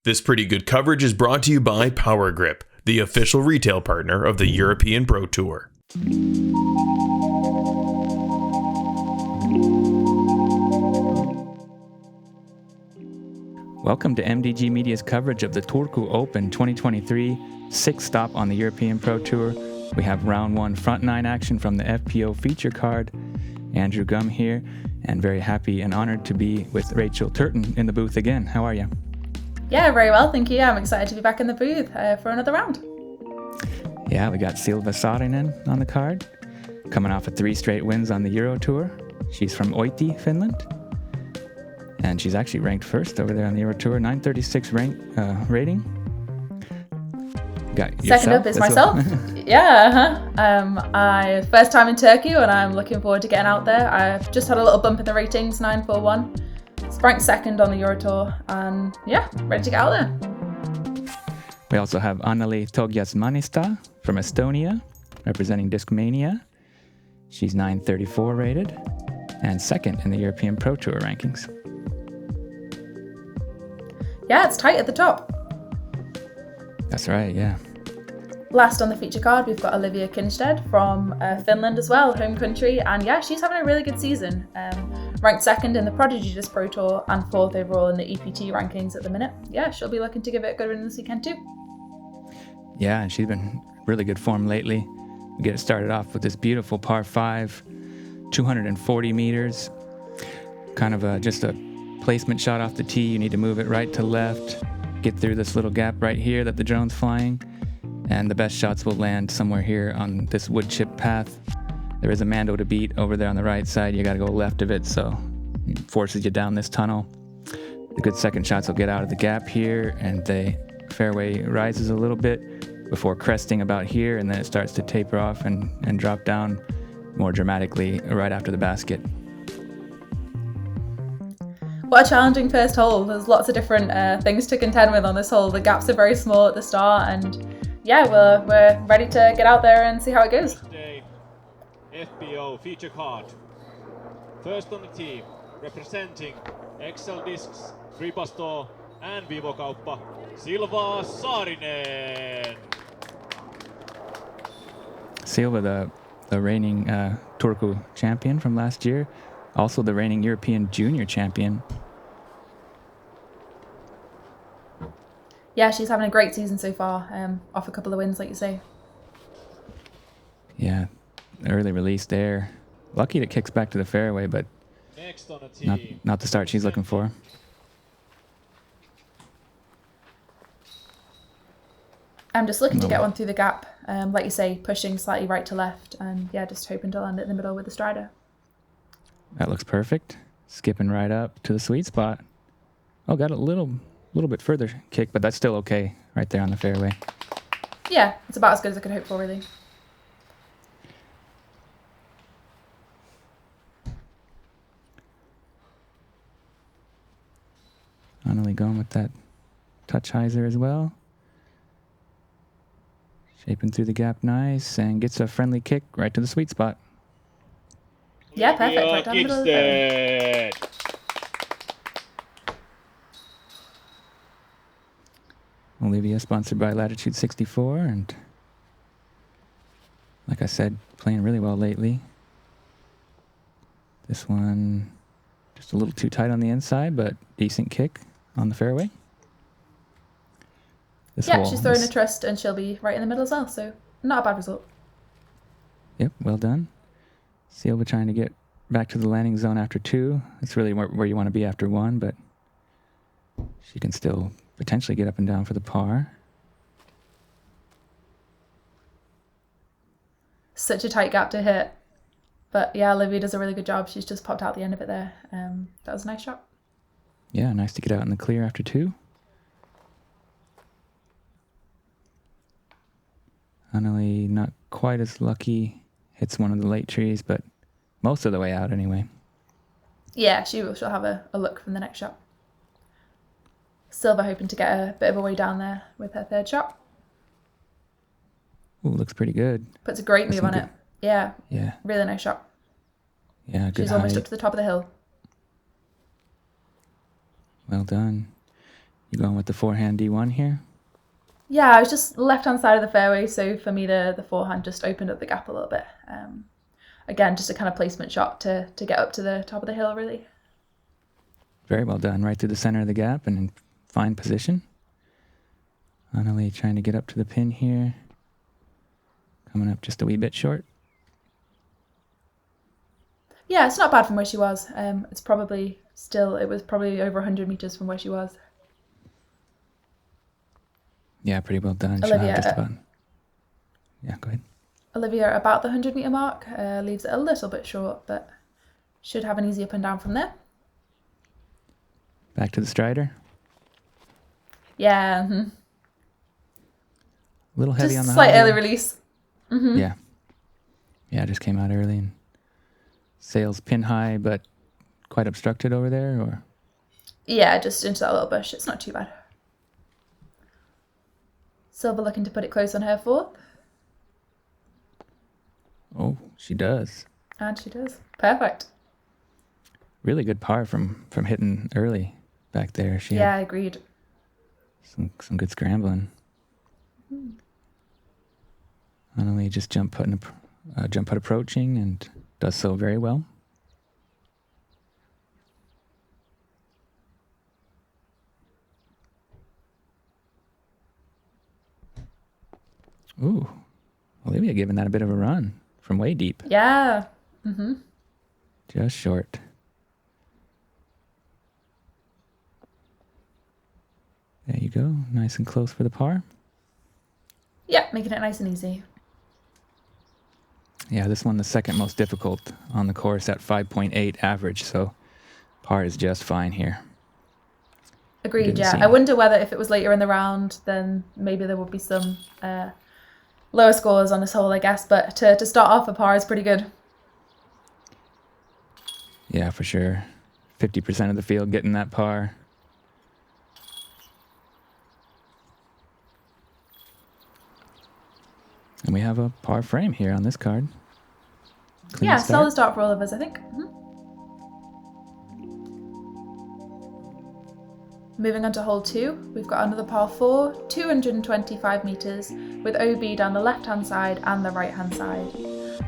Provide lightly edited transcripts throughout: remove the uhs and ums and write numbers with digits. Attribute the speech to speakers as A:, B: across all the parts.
A: This pretty good coverage is brought to you by Power Grip, the official retail partner of the European Pro Tour.
B: Welcome to MDG Media's coverage of the Turku Open 2023, sixth stop on the European Pro Tour. We have round one front nine action from the FPO feature card. Andrew Gum here, and very happy and honored to be with Rachel Turton in the booth again. How are you?
C: Yeah, very well, thank you. I'm excited to be back in the booth for another round.
B: Yeah, we got Silva Saarinen on the card, coming off of 3 straight wins on the Euro Tour. She's from Oiti, Finland, and she's actually ranked first over there on the Euro Tour, 936 rating. Got
C: Second up is myself. I first time in Turku, and I'm looking forward to getting out there. I've just had a little bump in the ratings, 941. Ranked second on the Euro Tour, and yeah, ready to get out there.
B: We also have Anneli Tõugjas-Männiste from Estonia, representing Discmania. She's 934 rated, and second in the European Pro Tour rankings.
C: Yeah, it's tight at the top.
B: That's right, yeah.
C: Last on the feature card, we've got Olivia Kindstedt from Finland as well, home country, and yeah, she's having a really good season. Ranked second in the Prodigy Disc Pro Tour and fourth overall in the EPT rankings at the minute. Yeah, she'll be looking to give it a good run this weekend too.
B: Yeah, and she's been really good form lately. We get it started off with this beautiful par 5, 240 meters. Kind of just a placement shot off the tee. You need to move it right to left, get through this little gap right here that the drone's flying, and the best shots will land somewhere here on this wood chip path. There is a Mando to beat over there on the right side. You got to go left of it, so it forces you down this tunnel. The good second shots will get out of the gap here, and the fairway rises a little bit before cresting about here, and then it starts to taper off and drop down more dramatically right after the basket.
C: What a challenging first hole. There's lots of different things to contend with on this hole. The gaps are very small at the start, and yeah, we're ready to get out there and see how it goes.
D: FPO feature card. First on the team, representing Excel Discs, Fripasto and Vivokauppa, Silva Saarinen.
B: Silva, the reigning Turku champion from last year, also the reigning European junior champion.
C: Yeah, she's having a great season so far, off a couple of wins, like you say.
B: Yeah, early release there. Lucky it kicks back to the fairway, but
D: Next on the team,
B: not the start she's looking for.
C: I'm just looking to get one through the gap, like you say, pushing slightly right to left, and yeah, just hoping to land it in the middle with the strider.
B: That looks perfect. Skipping right up to the sweet spot. Oh, got a little bit further kick, but that's still okay right there on the fairway.
C: Yeah, it's about as good as I could hope for, really.
B: Anneli going with that touch hyzer as well. Shaping through the gap nice, and gets a friendly kick right to the sweet spot.
C: Yeah, perfect. Right down the middle of the fairway.
B: Olivia, sponsored by Latitude 64, and like I said, playing really well lately. This one just a little too tight on the inside, but decent kick on the fairway.
C: Yeah, she's throwing a trust, and she'll be right in the middle as well, so not a bad result.
B: Yep, well done. Silva trying to get back to the landing zone after 2. It's really where you want to be after 1, but she can still potentially get up and down for the par.
C: Such a tight gap to hit. But yeah, Olivia does a really good job. She's just popped out the end of it there. That was a nice shot.
B: Yeah, nice to get out in the clear after 2. Anneli not quite as lucky. Hits one of the late trees, but most of the way out anyway.
C: Yeah, she'll have a look from the next shot. Silva hoping to get a bit of a way down there with her third shot.
B: Ooh, looks pretty good.
C: Puts a great move on it. Yeah.
B: Yeah.
C: Really nice shot.
B: Yeah, good
C: She's almost up to the top of the hill.
B: Well done. You going with the forehand D1 here?
C: Yeah, I was just left-hand side of the fairway, so for me the forehand just opened up the gap a little bit. Again, just a kind of placement shot to get up to the top of the hill, really.
B: Very well done. Right through the center of the gap and in fine position. Anneli trying to get up to the pin here. Coming up just a wee bit short.
C: Yeah, it's not bad from where she was. It was probably over 100 meters from where she was.
B: Yeah, pretty well done.
C: Olivia,
B: Shot just about. Yeah, go ahead.
C: Olivia about the 100-meter mark, leaves it a little bit short, but should have an easy up and down from there.
B: Back to the strider.
C: Yeah.
B: A little heavy
C: Just
B: on the
C: slight
B: high
C: early
B: there.
C: release.
B: Yeah. Yeah, just came out early and sails pin high, but quite obstructed over there, or?
C: Yeah, just into that little bush. It's not too bad. Silva looking to put it close on her fourth.
B: Oh, she does.
C: And she does. Perfect.
B: Really good par from hitting early back there. She
C: Yeah,
B: had
C: agreed.
B: some good scrambling. Anneli just jump putt approaching and does so very well. Ooh, Olivia giving that a bit of a run from way deep.
C: Yeah.
B: Just short. There you go. Nice and close for the par.
C: Yeah, making it nice and easy.
B: Yeah, this one the second most difficult on the course at 5.8 average, so par is just fine here.
C: Agreed,
B: Didn't
C: yeah.
B: seem-
C: I wonder whether if it was later in the round, then maybe there would be some lower scores on this hole, I guess. But to start off, a par is pretty good.
B: Yeah, for sure. 50% of the field getting that par. And we have a par frame here on this card. Clean
C: Yeah,
B: start.
C: solid start for all of us, I think. Moving on to hole 2, we've got another par 4, 225 metres, with OB down the left-hand side and the right-hand side.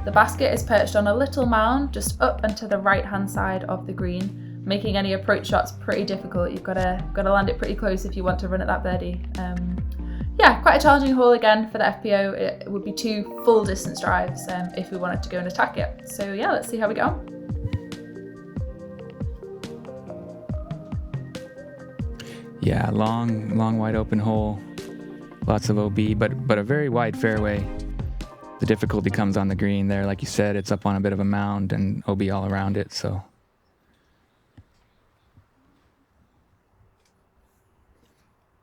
C: The basket is perched on a little mound just up and to the right-hand side of the green, making any approach shots pretty difficult. You've got to land it pretty close if you want to run at that birdie. Yeah, quite a challenging hole again for the FPO. It would be 2 full distance drives if we wanted to go and attack it. So yeah, let's see how we get on.
B: Yeah, long wide open hole. Lots of OB, but a very wide fairway. The difficulty comes on the green there. Like you said, it's up on a bit of a mound and OB all around it, so.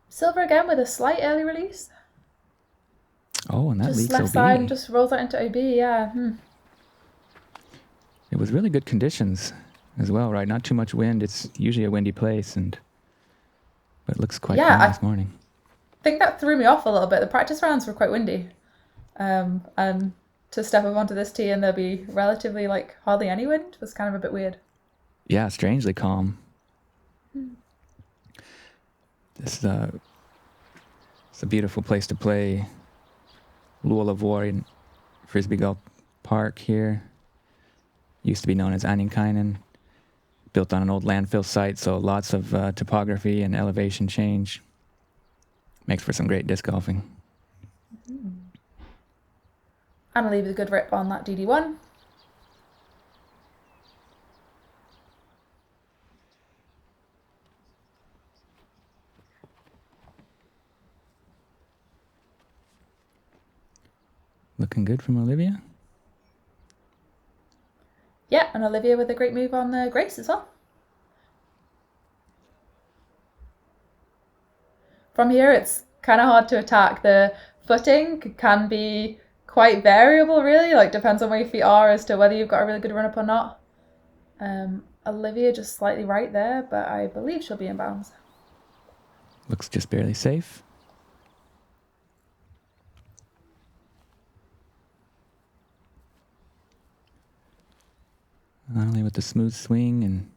C: Silva again with a slight early release.
B: Oh, and that
C: Just
B: leaks
C: left
B: OB.
C: side and just rolls that into OB, yeah.
B: It was really good conditions as well, right? Not too much wind. It's usually a windy place, but it looks quite
C: Yeah,
B: calm this morning.
C: I think that threw me off a little bit. The practice rounds were quite windy. And to step up onto this tee and there be relatively hardly any wind was kind of a bit weird.
B: Yeah, strangely calm. This is it's a beautiful place to play. Luolavuoren Frisbeegolf Park here. Used to be known as Annikainen. Built on an old landfill site, so lots of topography and elevation change. Makes for some great disc golfing.
C: Anneli with a good rip on that DD1.
B: Looking good from Olivia.
C: Yeah, and Olivia with a great move on the Grace as well. From here, it's kind of hard to attack. The footing can be quite variable, really. Depends on where your feet are as to whether you've got a really good run up or not. Olivia just slightly right there, but I believe she'll be in bounds.
B: Looks just barely safe. Anneli with the smooth swing and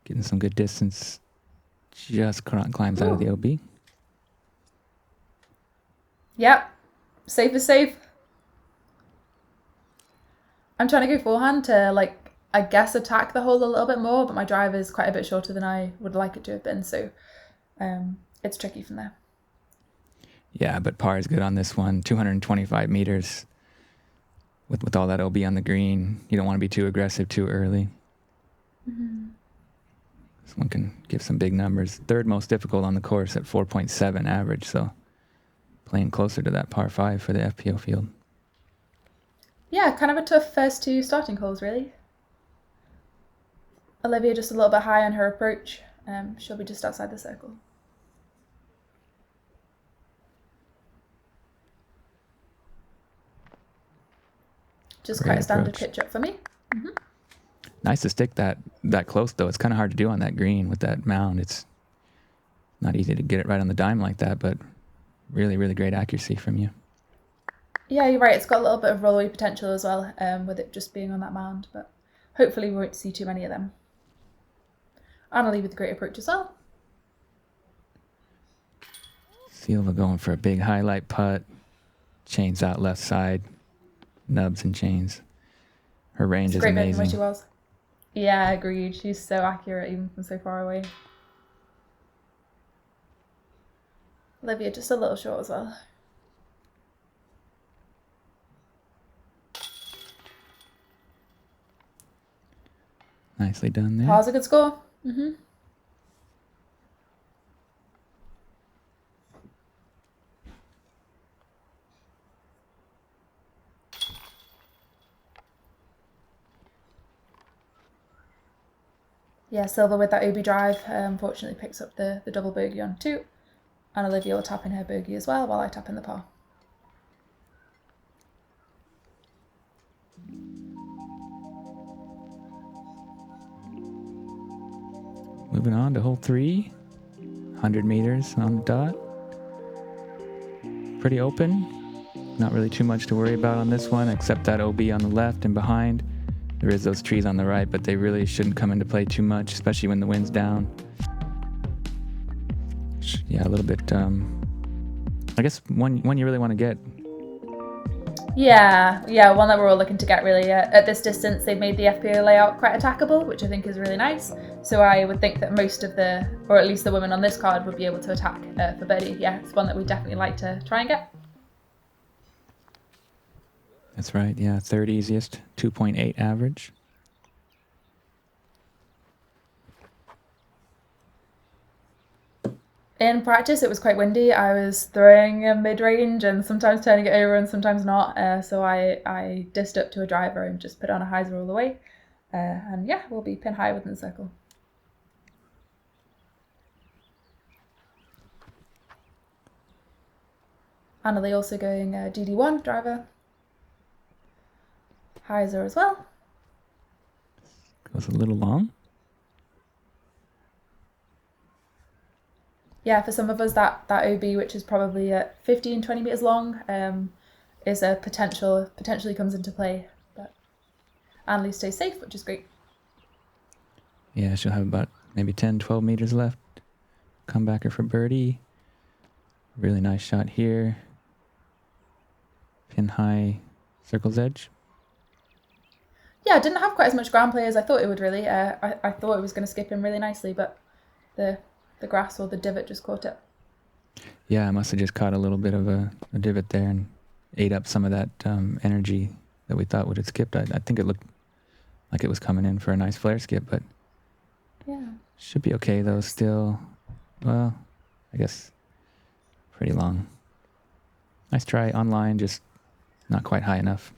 B: getting some good distance Just climbs out of the OB.
C: Yep. Safe is safe. I'm trying to go forehand to, like, I guess attack the hole a little bit more, but my drive is quite a bit shorter than I would like it to have been, so it's tricky from there.
B: Yeah, but par is good on this one. 225 meters with all that OB on the green. You don't want to be too aggressive too early.
C: Mm-hmm.
B: This one can give some big numbers. Third most difficult on the course at 4.7 average, so playing closer to that par 5 for the FPO field.
C: Yeah, kind of a tough first 2 starting holes, really. Olivia just a little bit high on her approach. She'll be just outside the circle. Just
B: Great
C: quite a standard
B: approach.
C: pitch up for me. Mm-hmm.
B: Nice to stick that close, though. It's kind of hard to do on that green with that mound. It's not easy to get it right on the dime like that, but really, really great accuracy from you.
C: Yeah, you're right. It's got a little bit of rollaway potential as well, with it just being on that mound, but hopefully we won't see too many of them. Anneli with a great approach as well.
B: Silva going for a big highlight putt. Chains out left side. Nubs and chains. Her range is
C: Great bit from where
B: amazing.
C: she was. Yeah, agreed. She's so accurate even from so far away. Olivia just a little short as well.
B: Nicely done there.
C: Par's a good score. Mm-hmm. Yeah, Silva with that OB drive unfortunately picks up the double bogey on 2. And Olivia will tap in her bogey as well while I tap in the par.
B: Moving on to hole 3. 100 meters on the dot. Pretty open. Not really too much to worry about on this one, except that OB on the left and behind. There is those trees on the right, but they really shouldn't come into play too much, especially when the wind's down. Yeah, a little bit, I guess one you really want to get.
C: Yeah, one that we're all looking to get really. At this distance, they've made the FPO layout quite attackable, which I think is really nice. So I would think that most of or at least the women on this card would be able to attack for birdie. Yeah, it's one that we definitely like to try and get.
B: That's right, yeah, third easiest, 2.8 average.
C: In practice, it was quite windy. I was throwing a mid-range and sometimes turning it over and sometimes not. So I dissed up to a driver and just put on a hyzer all the way. And yeah, we'll be pin high within the circle. Anneli also going DD1 driver. Hyzer as well.
B: Goes a little long.
C: Yeah, for some of us, that OB, which is probably 15, 20 meters long, is a potentially comes into play. But Anneli stays safe, which is great.
B: Yeah, she'll have about maybe 10, 12 meters left. Comebacker for birdie. Really nice shot here. Pin high, circle's edge.
C: Yeah, it didn't have quite as much ground play as I thought it would really. I thought it was going to skip in really nicely, but the grass or the divot just caught it.
B: Yeah, I must have just caught a little bit of a divot there and ate up some of that energy that we thought would have skipped. I think it looked like it was coming in for a nice flare skip, but
C: yeah,
B: should be okay though still. Well, I guess pretty long. Nice try online, just not quite high enough.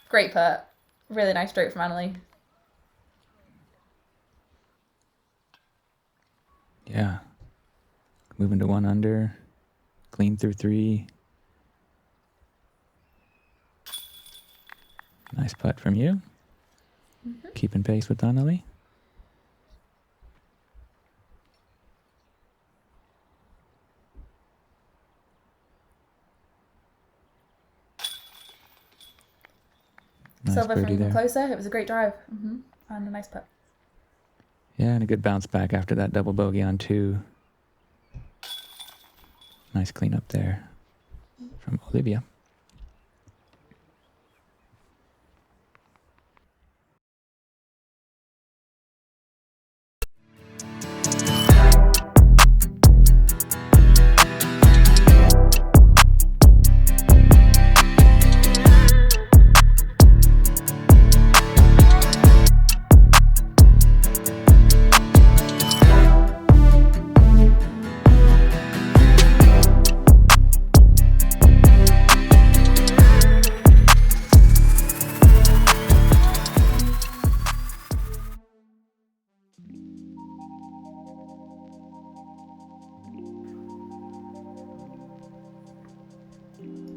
C: Great putt. Really nice stroke from Anneli.
B: Yeah. Moving to 1 under. Clean through 3. Nice putt from you. Mm-hmm. Keeping pace with Anneli.
C: Silva from
B: birdie
C: even
B: there.
C: closer. It was a great drive. And a nice putt.
B: Yeah, and a good bounce back after that double bogey on 2. Nice clean up there from Olivia.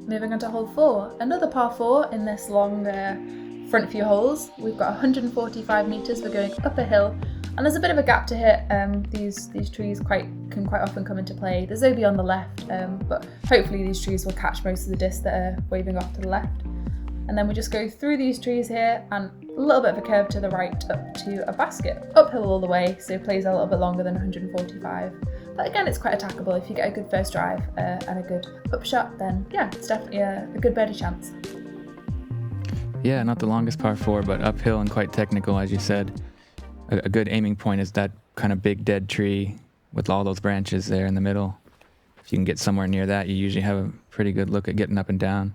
C: Moving on to hole 4, another par 4 in this long front few holes. We've got 145 metres, we're going up a hill, and there's a bit of a gap to hit. These trees can quite often come into play. There's OB on the left, but hopefully these trees will catch most of the discs that are waving off to the left. And then we just go through these trees here and a little bit of a curve to the right up to a basket. Uphill all the way, so it plays a little bit longer than 145. But again, it's quite attackable. If you get a good first drive and a good upshot, then yeah, it's definitely a good birdie chance.
B: Yeah, not the longest par 4, but uphill and quite technical, as you said. A good aiming point is that kind of big dead tree with all those branches there in the middle. If you can get somewhere near that, you usually have a pretty good look at getting up and down.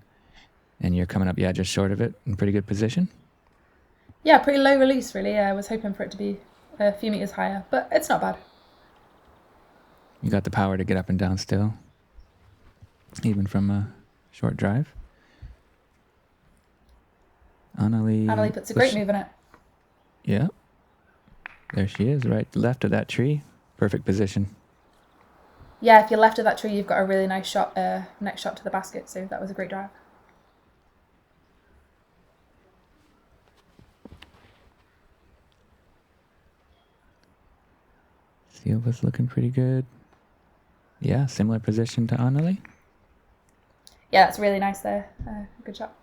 B: And you're coming up, just short of it, in pretty good position.
C: Yeah, pretty low release, really. I was hoping for it to be a few metres higher, but it's not bad.
B: You got the power to get up and down still, even from a short drive.
C: Anneli puts a great move in it.
B: Yeah. There she is, right left of that tree. Perfect position.
C: Yeah, if you're left of that tree, you've got a really nice shot, next shot to the basket, so that was a great drive.
B: Silva's looking pretty good. Yeah, similar position to Anneli.
C: Yeah, that's really nice there. Good shot.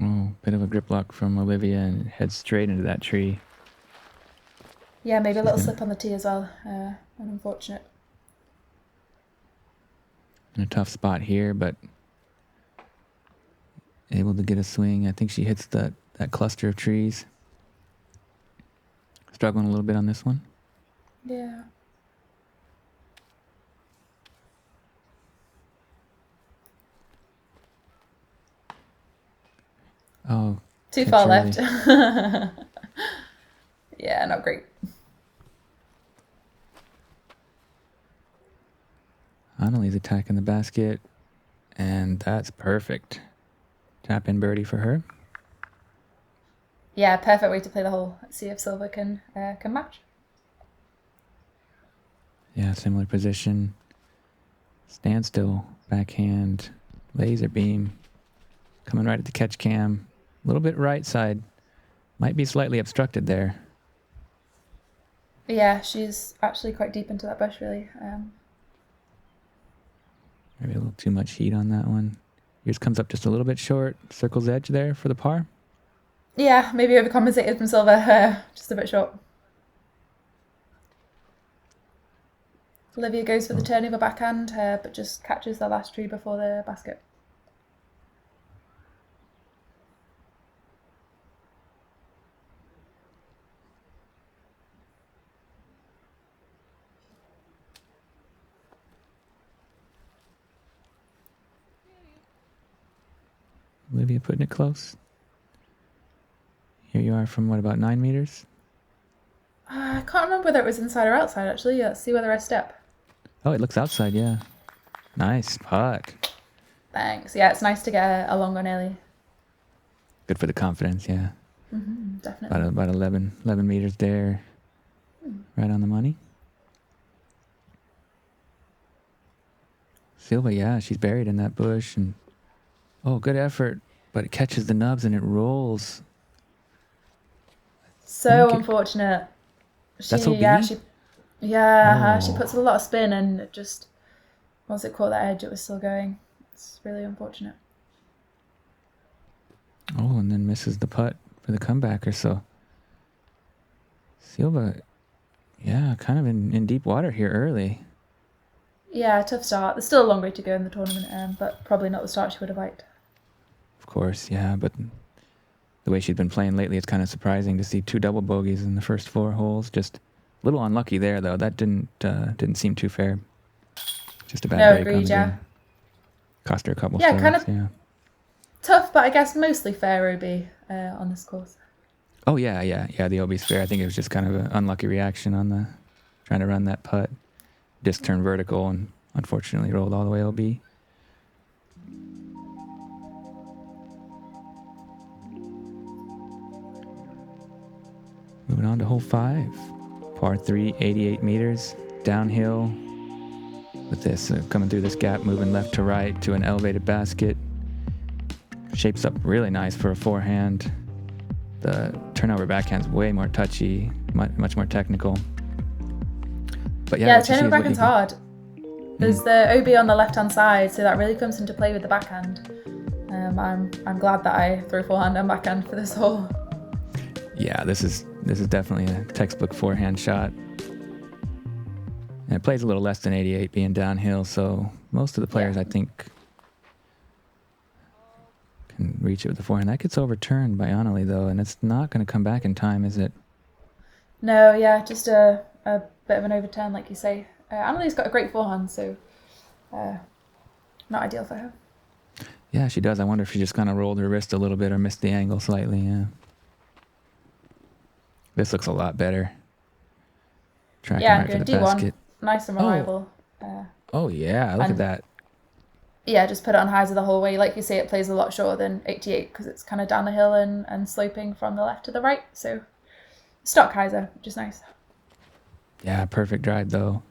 B: Oh, bit of a grip lock from Olivia and heads straight into that tree.
C: Yeah, maybe a little slip on the tee as well. Unfortunate.
B: In a tough spot here, but able to get a swing. I think she hits that cluster of trees. Struggling a little bit on this one.
C: Yeah.
B: Oh.
C: Too far
B: early.
C: left. Yeah, not great.
B: Anneli's attacking the basket, and that's perfect. Tap in birdie for her.
C: Yeah, perfect way to play the hole. Let's see if Silva can match.
B: Yeah, similar position. Standstill, backhand, laser beam. Coming right at the catch cam. A little bit right side. Might be slightly obstructed there.
C: Yeah, she's actually quite deep into that bush, really.
B: Maybe a little too much heat on that one. Yours comes up just a little bit short. Circle's edge there for the par.
C: Yeah, maybe overcompensated from Silva. Just a bit short. Olivia goes for the turnover backhand, but just catches the last tree before the basket.
B: Olivia putting it close. Here you are from, what, about 9 meters?
C: I can't remember whether it was inside or outside, actually. Let's see whether I step.
B: Oh, it looks outside, yeah. Nice putt.
C: Thanks. Yeah, it's nice to get a long one early.
B: Good for the confidence, yeah.
C: Definitely.
B: About 11 meters there. Right on the money. Silva, yeah, she's buried in that bush. And oh, good effort. But it catches the nubs and it rolls.
C: So unfortunate.
B: That's OB?
C: She puts a lot of spin and it just, once it caught that edge, it was still going. It's really unfortunate.
B: Oh, and then misses the putt for the comebacker. So Silva, kind of in deep water here early.
C: Yeah, tough start. There's still a long way to go in the tournament, but probably not the start she would have liked.
B: Of course, yeah, but the way she's been playing lately, it's kind of surprising to see 2 double bogeys in the first 4 holes. Just a little unlucky there, though. That didn't seem too fair. Just a bad break.
C: Agreed, yeah.
B: Cost her a couple
C: strokes,
B: kind of
C: tough, but I guess mostly fair OB on this course.
B: Oh, yeah, the OB's fair. I think it was just kind of an unlucky reaction on trying to run that putt. Disc turned vertical and unfortunately rolled all the way OB. Moving on to hole 5. Par 3, 88 meters, downhill. With this coming through this gap, moving left to right to an elevated basket. Shapes up really nice for a forehand. The turnover backhand's way more touchy, much more technical. But yeah,
C: turnover backhand's hard. There's the OB on the left-hand side, so that really comes into play with the backhand. I'm glad that I threw forehand and backhand for this hole.
B: Yeah, this is definitely a textbook forehand shot. And it plays a little less than 88 being downhill, so most of the players, I think, can reach it with the forehand. That gets overturned by Anneli, though, and it's not going to come back in time, is it?
C: No, yeah, just a bit of an overturn, like you say. Anneli's got a great forehand, so not ideal for her.
B: Yeah, she does. I wonder if she just kind of rolled her wrist a little bit or missed the angle slightly, yeah. This looks a lot better. Tracking right for the
C: D1.
B: basket.
C: Nice and reliable.
B: Oh, yeah, look at that.
C: Yeah, just put it on hyzer the whole way. Like you say, it plays a lot shorter than 88 because it's kind of down the hill and sloping from the left to the right. So stock hyzer, which is nice.
B: Yeah, perfect drive, though.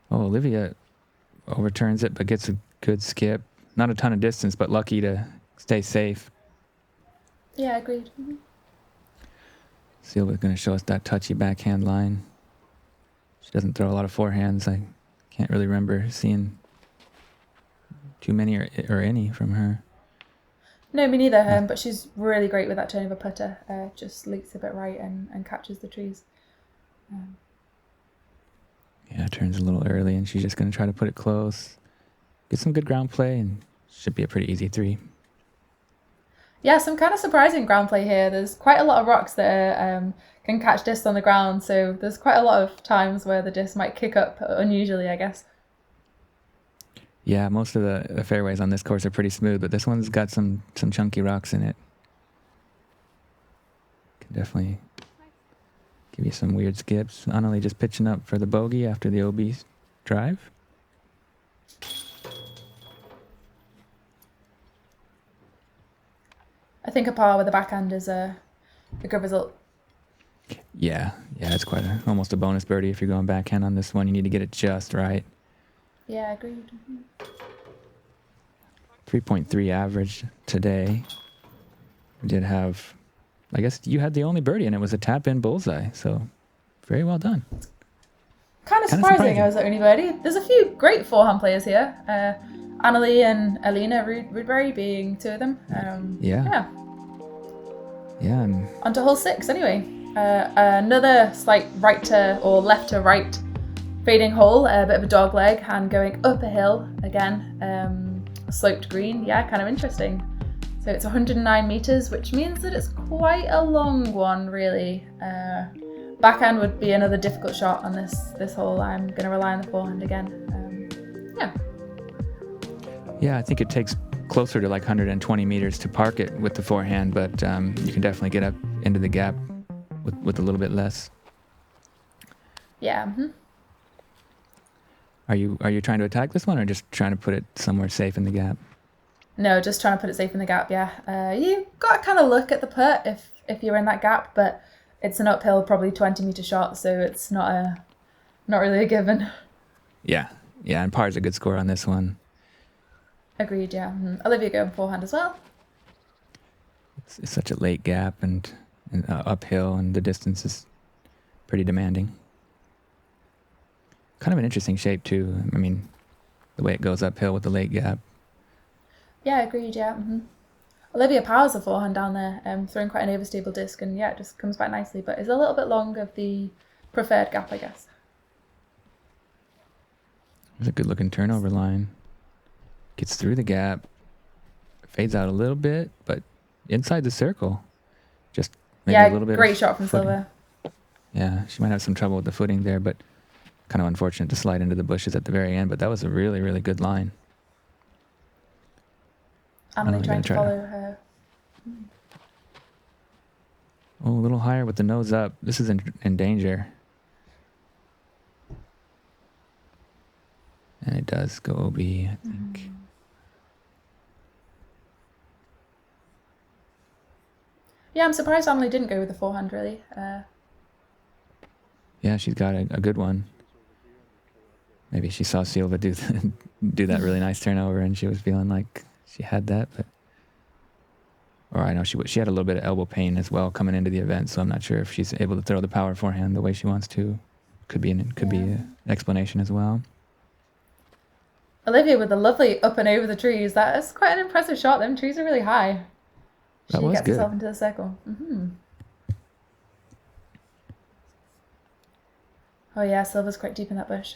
B: Oh, Olivia overturns it, but gets a good skip. Not a ton of distance, but lucky to stay safe.
C: Yeah, agreed. Mm-hmm.
B: Silva's going to show us that touchy backhand line. She doesn't throw a lot of forehands. I can't really remember seeing too many or any from her.
C: No, me neither. But she's really great with that turnover putter. Just leaks a bit right and catches the trees.
B: Yeah, turns a little early, and she's just going to try to put it close. Get some good ground play, and should be a pretty easy 3.
C: Yeah, some kind of surprising ground play here. There's quite a lot of rocks that can catch discs on the ground, so there's quite a lot of times where the disc might kick up unusually, I guess.
B: Yeah, most of the fairways on this course are pretty smooth, but this one's got some chunky rocks in it. Can definitely give you some weird skips. Anneli just pitching up for the bogey after the OB drive.
C: I think a par with a backhand is a good result.
B: Yeah, it's quite almost a bonus birdie if you're going backhand on this one. You need to get it just right.
C: Yeah, agreed.
B: 3.3 average today. We did have, I guess you had the only birdie, and it was a tap-in bullseye, so very well done.
C: Kind of surprising I was the only birdie. There's a few great forehand players here. Anneli and Alina Rudberry being 2 of them.
B: Yeah. And
C: on to hole 6 anyway. Another slight right to or left to right fading hole, a bit of a dog leg and going up a hill again. A sloped green, kind of interesting. So it's 109 meters, which means that it's quite a long one, really. Backhand would be another difficult shot on this hole. I'm going to rely on the forehand again.
B: Yeah, I think it takes closer to like 120 meters to park it with the forehand, but you can definitely get up into the gap with a little bit less.
C: Yeah. Mm-hmm.
B: Are you trying to attack this one or just trying to put it somewhere safe in the gap?
C: No, just trying to put it safe in the gap, yeah. You got to kind of look at the putt if you're in that gap, but it's an uphill, probably 20-meter shot, so it's not really a given.
B: Yeah, and par's a good score on this one.
C: Agreed, yeah. Olivia going forehand as well.
B: It's such a late gap and uphill, and the distance is pretty demanding. Kind of an interesting shape too. I mean, the way it goes uphill with the late gap.
C: Yeah, agreed, yeah. Olivia powers the forehand down there, throwing quite an overstable disc, and yeah, it just comes back nicely, but it's a little bit long of the preferred gap, I guess.
B: There's a good looking turnover line. Gets through the gap, fades out a little bit, but inside the circle. Just maybe a little bit.
C: Great shot from
B: footing.
C: Silva.
B: Yeah, she might have some trouble with the footing there, but kind of unfortunate to slide into the bushes at the very end, but that was a really, really good line.
C: Anneli trying to follow her.
B: Oh, a little higher with the nose up. This is in danger. And it does go OB, I think.
C: Yeah, I'm surprised Anneli didn't go with the forehand, really.
B: Yeah, she's got a good one. Maybe she saw Silva do that really nice turnover, and she was feeling like she had that. But, or I know she had a little bit of elbow pain as well coming into the event, so I'm not sure if she's able to throw the power forehand the way she wants to. Could be an explanation as well.
C: Olivia with a lovely up and over the trees. That is quite an impressive shot. Them trees are really high.
B: That
C: She
B: was
C: gets
B: good.
C: herself into the circle. Oh yeah, Silva's quite deep in that bush.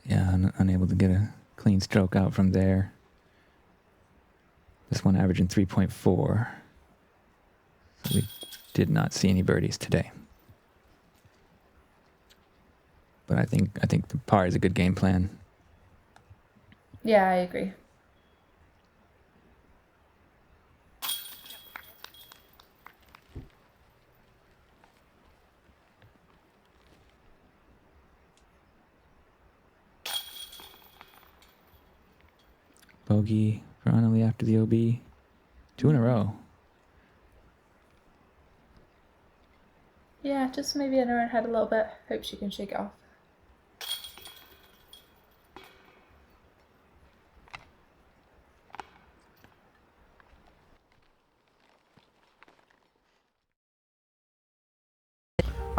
B: Yeah, unable to get a clean stroke out from there. This one averaging 3.4. So we did not see any birdies today. But I think the par is a good game plan.
C: Yeah, I agree.
B: Bogey for Anneli after the OB. 2 in a row.
C: Yeah, just maybe in her own head a little bit. Hope she can shake it off.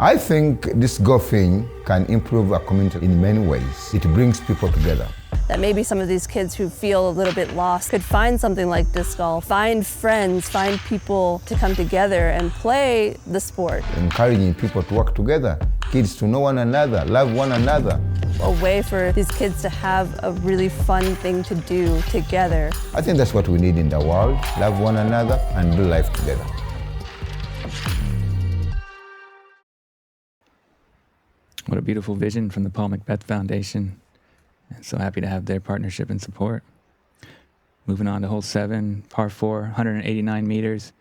E: I think this golfing can improve our community in many ways. It brings people together.
F: That maybe some of these kids who feel a little bit lost could find something like disc golf, find friends, find people to come together and play the sport.
E: Encouraging people to work together, kids to know one another, love one another.
F: A way for these kids to have a really fun thing to do together.
E: I think that's what we need in the world, love one another and do life together.
B: What a beautiful vision from the Paul Macbeth Foundation. And so happy to have their partnership and support. Moving on to hole 7, par 4, 189 meters,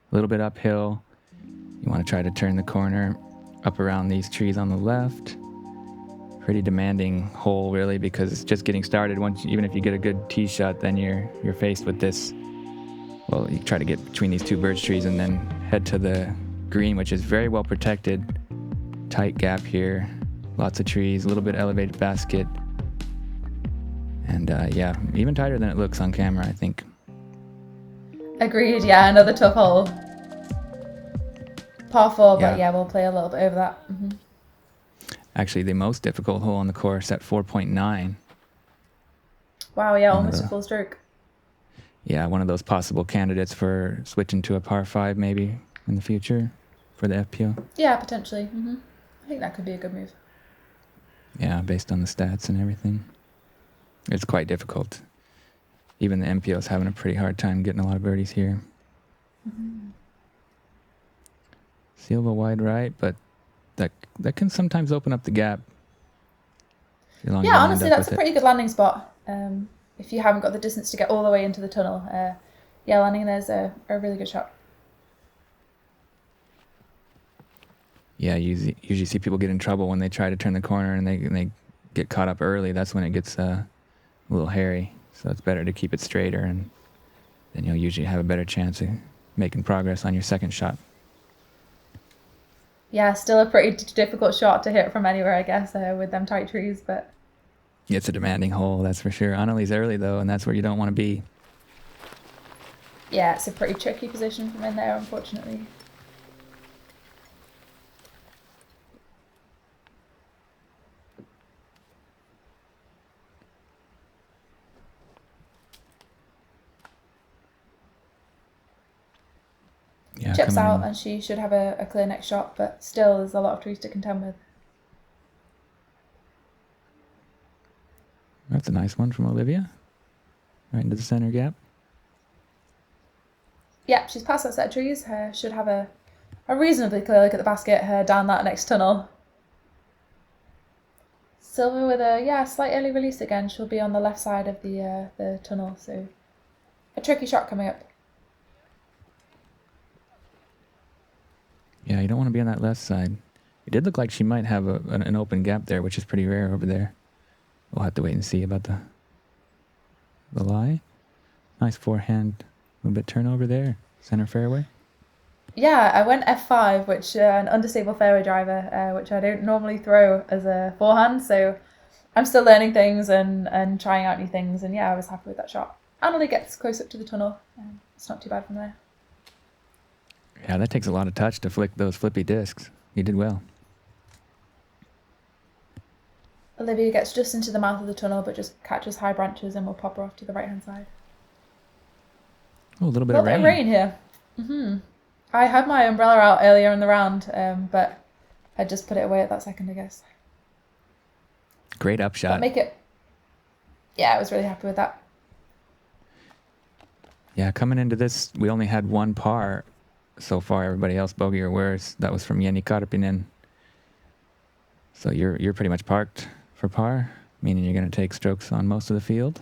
B: a little bit uphill. You want to try to turn the corner up around these trees on the left. Pretty demanding hole, really, because it's just getting started. Even if you get a good tee shot, then you're faced with this. Well, you try to get between these two birch trees and then head to the green, which is very well protected. Tight gap here, lots of trees, a little bit elevated basket. And yeah, even tighter than it looks on camera, I think.
C: Agreed, yeah, another tough hole. Par 4,
B: Yeah.
C: but yeah, we'll play a little bit over that.
B: Actually, the most difficult hole on the course at 4.9.
C: Wow, yeah, almost a full stroke.
B: Yeah, one of those possible candidates for switching to a par 5 maybe in the future for the FPO.
C: Yeah, potentially. I think that could be a good move.
B: Yeah, based on the stats and everything. It's quite difficult. Even the MPO's having a pretty hard time getting a lot of birdies here. Silva wide right, but that can sometimes open up the gap.
C: Yeah, honestly, that's a pretty good landing spot. If you haven't got the distance to get all the way into the tunnel. Yeah, landing there's a really good shot.
B: Yeah, you usually see people get in trouble when they try to turn the corner and they get caught up early. That's when it gets a little hairy. So it's better to keep it straighter, and then you'll usually have a better chance of making progress on your second shot.
C: Yeah, still a pretty difficult shot to hit from anywhere, I guess, with them tight trees, but...
B: It's a demanding hole, that's for sure. Anneli's early, though, and that's where you don't want to be.
C: Yeah, it's a pretty tricky position from in there, unfortunately.
B: Yeah,
C: chips
B: coming
C: out,
B: in.
C: and she should have a clear next shot, but still there's a lot of trees to contend with.
B: That's a nice one from Olivia. Right into the center gap.
C: Yeah, she's past that set of trees. Should have a reasonably clear look at the basket down that next tunnel. Silva with a slight early release again. She'll be on the left side of the tunnel, so a tricky shot coming up.
B: Yeah, you don't want to be on that left side. It did look like she might have an open gap there, which is pretty rare over there. We'll have to wait and see about the lie. Nice forehand, a little bit turnover there. Center fairway.
C: Yeah, I went F5, which an understable fairway driver, which I don't normally throw as a forehand. So I'm still learning things and trying out new things. And yeah, I was happy with that shot. Anneli gets close up to the tunnel. It's not too bad from there.
B: Yeah, that takes a lot of touch to flick those flippy discs. You did well.
C: Olivia gets just into the mouth of the tunnel, but just catches high branches and will pop her off to the right-hand side.
B: Oh, a little bit of rain.
C: Rain here. I had my umbrella out earlier in the round, but I just put it away at that second, I guess.
B: Great upshot.
C: Make it. Yeah, I was really happy with that.
B: Yeah, coming into this, we only had one par so far. Everybody else bogey or worse. That was from Jenny Karpinen. So you're pretty much parked for par, meaning you're going to take strokes on most of the field.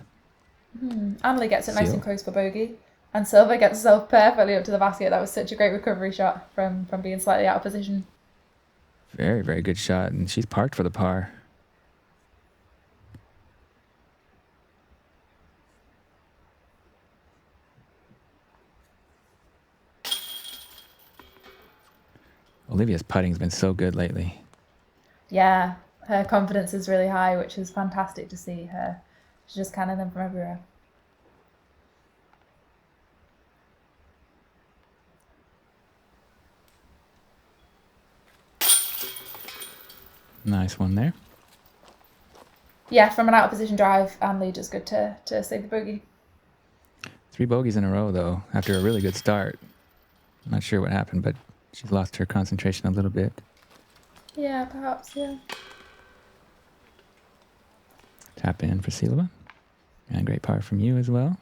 C: Anneli gets it nice and close for bogey. And Silva gets herself perfectly up to the basket. That was such a great recovery shot from being slightly out of position.
B: Very, very good shot. And she's parked for the par. Olivia's putting's been so good lately.
C: Yeah, her confidence is really high, which is fantastic to see her. She's just cannon them from everywhere.
B: Nice one there.
C: Yeah, from an out of position drive, Anneli just good to save the bogey.
B: 3 bogeys in a row, though, after a really good start. I'm not sure what happened, but she's lost her concentration a little bit.
C: Yeah, perhaps, yeah.
B: Tap in for Silva. And great par from you as well.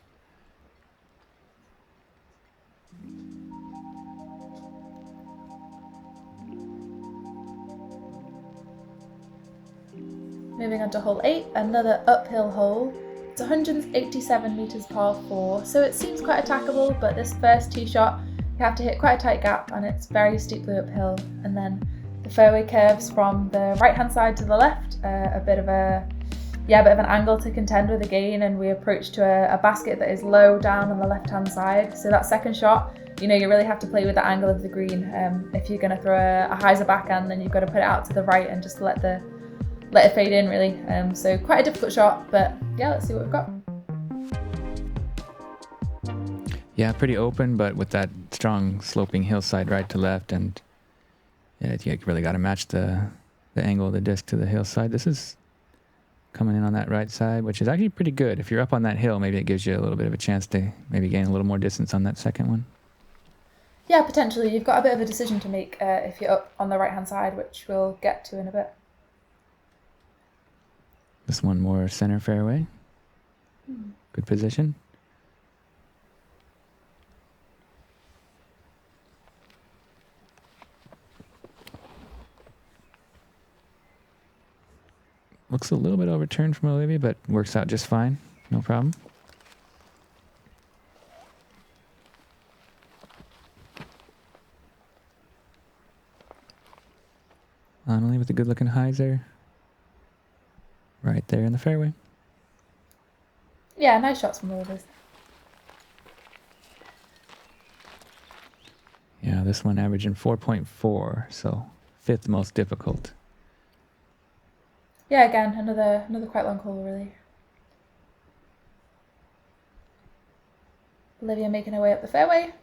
C: Moving on to hole 8, another uphill hole. It's 187 metres par 4, so it seems quite attackable, but this first tee shot, you have to hit quite a tight gap and it's very steeply uphill. And then the fairway curves from the right-hand side to the left, a bit of an angle to contend with again, and we approach to a basket that is low down on the left-hand side. So that second shot, you really have to play with the angle of the green. If you're going to throw a hyzer backhand, then you've got to put it out to the right and just let it fade in, really. So quite a difficult shot, but yeah, let's see what we've got.
B: Yeah, pretty open, but with that strong sloping hillside right to left, and yeah, you really got to match the angle of the disc to the hillside. This is coming in on that right side, which is actually pretty good. If you're up on that hill, maybe it gives you a little bit of a chance to maybe gain a little more distance on that second one.
C: Yeah, potentially. You've got a bit of a decision to make if you're up on the right-hand side, which we'll get to in a bit.
B: This one more center fairway. Good position. Looks a little bit overturned from Olivia, but works out just fine. No problem. Anneli with a good looking hyzer. Right there in the fairway.
C: Yeah, nice shots from all of us.
B: Yeah, this one averaging 4.4, so 5th most difficult.
C: Yeah, again, another quite long hole, really. Olivia making her way up the fairway.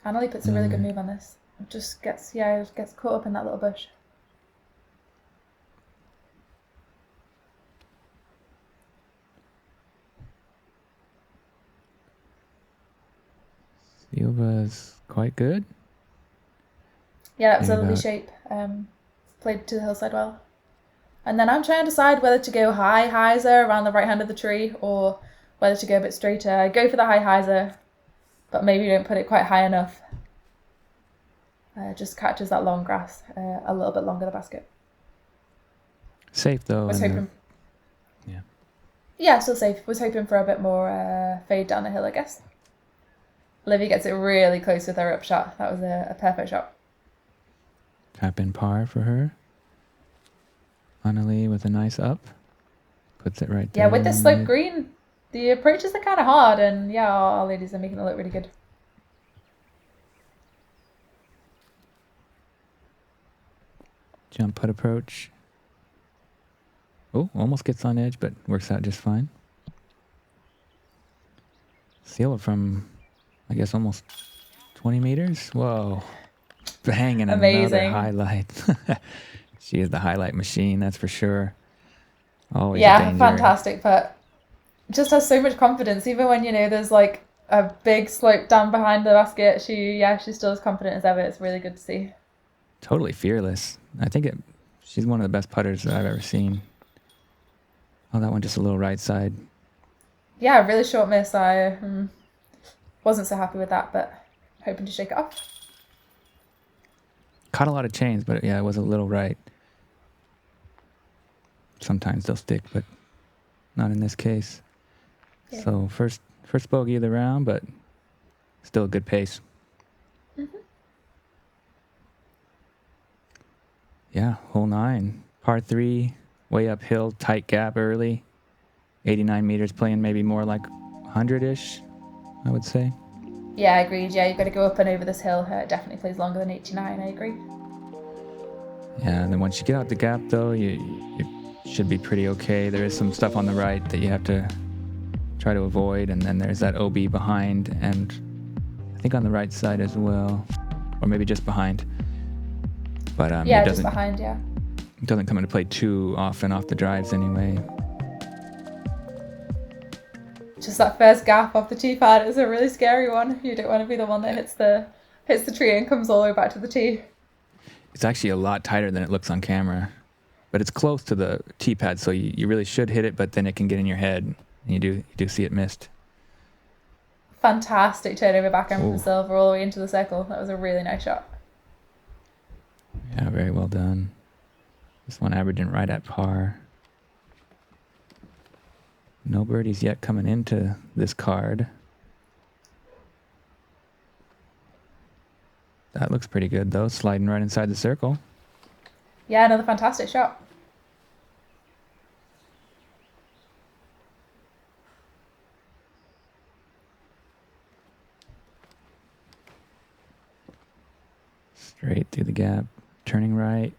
C: Anneli puts a really good move on this. Just gets caught up in that little bush.
B: Silva's quite good.
C: Yeah, that was a
B: Maybe
C: lovely
B: about-
C: shape. Played to the hillside well. And then I'm trying to decide whether to go high hyzer around the right hand of the tree or whether to go a bit straighter. I go for the high hyzer, but maybe don't put it quite high enough. Just catches that long grass a little bit longer the basket.
B: Safe though.
C: Was
B: and
C: hoping.
B: yeah.
C: Yeah, still safe. Was hoping for a bit more fade down the hill, I guess. Olivia gets it really close with her up shot. That was a perfect shot.
B: Tap in par for her. Anneli with a nice up. Puts it right there.
C: Yeah, with this
B: in
C: slope
B: mid.
C: green, the approaches are kind of hard, and yeah, our ladies are making it look really good.
B: Jump putt approach. Oh, almost gets on edge, but works out just fine. Silva from, I guess, almost 20 meters. Whoa. Banging another
C: Amazing.
B: highlight. She is the highlight machine, that's for sure. Always a
C: Yeah,
B: danger.
C: fantastic putt. Just has so much confidence, even when, you know, there's like a big slope down behind the basket. She's still as confident as ever. It's really good to see.
B: Totally fearless. I think she's one of the best putters that I've ever seen. Oh, that one just a little right side.
C: Yeah, really short miss. I wasn't so happy with that, but hoping to shake it off.
B: Caught a lot of chains, but yeah, it was a little right. Sometimes they'll stick, but not in this case.
C: Yeah.
B: So first bogey of the round, but still a good pace.
C: Mm-hmm.
B: Yeah, hole 9, par 3, way uphill, tight gap early. 89 meters, playing maybe more like 100-ish, I would say.
C: Yeah, agreed. Yeah, you've got to go up and over this hill. It definitely plays longer than 89, I agree.
B: Yeah, and then once you get out the gap, though, you should be pretty okay. There is some stuff on the right that you have to try to avoid, and then there's that OB behind, and I think on the right side as well, or maybe just behind. But
C: Yeah,
B: it
C: just
B: doesn't,
C: behind, yeah.
B: it doesn't come into play too often off the drives anyway.
C: Just that first gap off the tee pad is a really scary one. You don't want to be the one that hits the tree and comes all the way back to the tee.
B: It's actually a lot tighter than it looks on camera, but it's close to the tee pad, so you really should hit it, but then it can get in your head, and you do see it missed.
C: Fantastic turnover backhand
B: Ooh.
C: from Silva all the way into the circle. That was a really nice shot.
B: Yeah, very well done. This one averaging right at par. No birdies yet coming into this card. That looks pretty good, though, sliding right inside the circle.
C: Yeah, another fantastic shot.
B: Straight through the gap, turning right.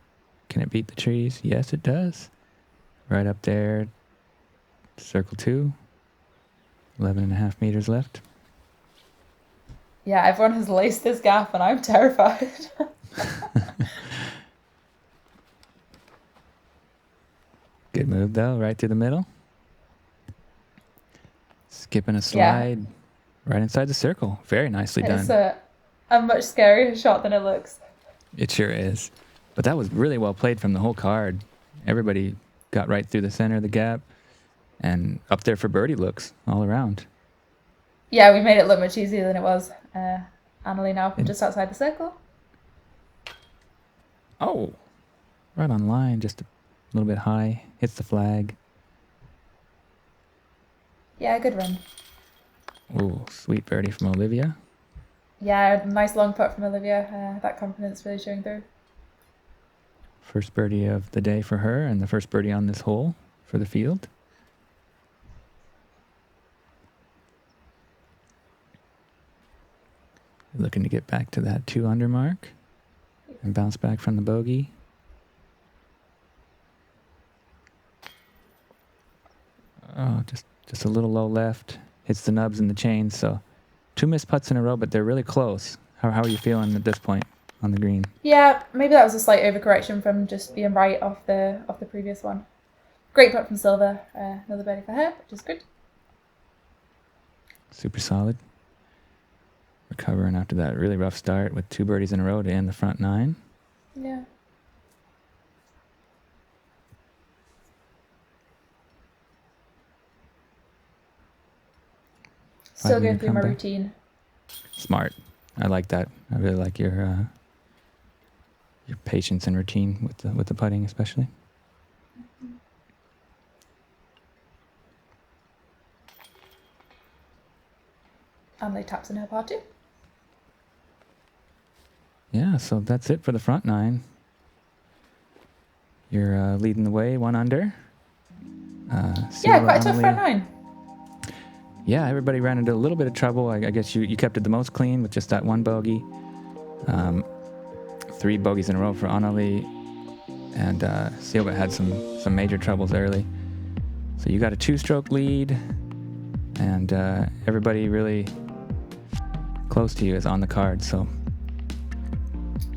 B: Can it beat the trees? Yes, it does. Right up there. Circle 2. 11.5 meters left.
C: Yeah, everyone has laced this gap and I'm terrified.
B: Good move, though, right through the middle. Skipping a slide right inside the circle. Very nicely done.
C: It's a much scarier shot than it looks.
B: It sure is. But that was really well played from the whole card. Everybody got right through the center of the gap and up there for birdie looks all around.
C: Yeah, we made it look much easier than it was. Anneli now from just outside the circle.
B: Oh, right on line, just a little bit high. Hits the flag.
C: Yeah, good run.
B: Oh, sweet birdie from Olivia.
C: Yeah, nice long putt from Olivia. That confidence really showing through.
B: First birdie of the day for her and the first birdie on this hole for the field. Looking to get back to that 2-under mark and bounce back from the bogey. Oh, just a little low left. Hits the nubs and the chains. So 2 missed putts in a row, but they're really close. How are you feeling at this point on the green?
C: Yeah, maybe that was a slight overcorrection from just being right off the previous one. Great putt from Silva. Another birdie for her, which is good.
B: Super solid. recovering after that really rough start with 2 birdies in a row to end the front 9.
C: Yeah. Still going through my routine.
B: Smart. I like that. I really like your patience and routine with the putting, especially.
C: Anneli taps in her par 2.
B: Yeah, so that's it for the front 9. You're leading the way, 1 under.
C: Yeah, quite a tough front 9.
B: Yeah, everybody ran into a little bit of trouble. I guess you kept it the most clean with just that 1 bogey. 3 bogeys in a row for Anneli. And Silva had some major troubles early. So you got a 2-stroke lead. And everybody really close to you is on the card. So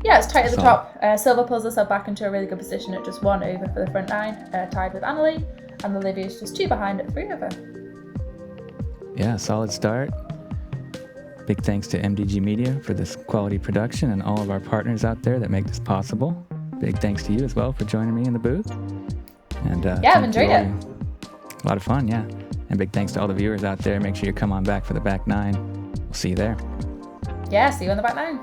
C: yeah, it's tight at the top. Silva pulls herself back into a really good position at just 1 over for the front 9, tied with Anneli. And Olivia's just 2 behind at 3 over.
B: Yeah, solid start. Big thanks to MDG Media for this quality production and all of our partners out there that make this possible. Big thanks to you as well for joining me in the booth. And
C: yeah, I've enjoyed it.
B: A lot of fun, yeah. And big thanks to all the viewers out there. Make sure you come on back for the back 9. We'll see you there.
C: Yeah, see you on the back 9.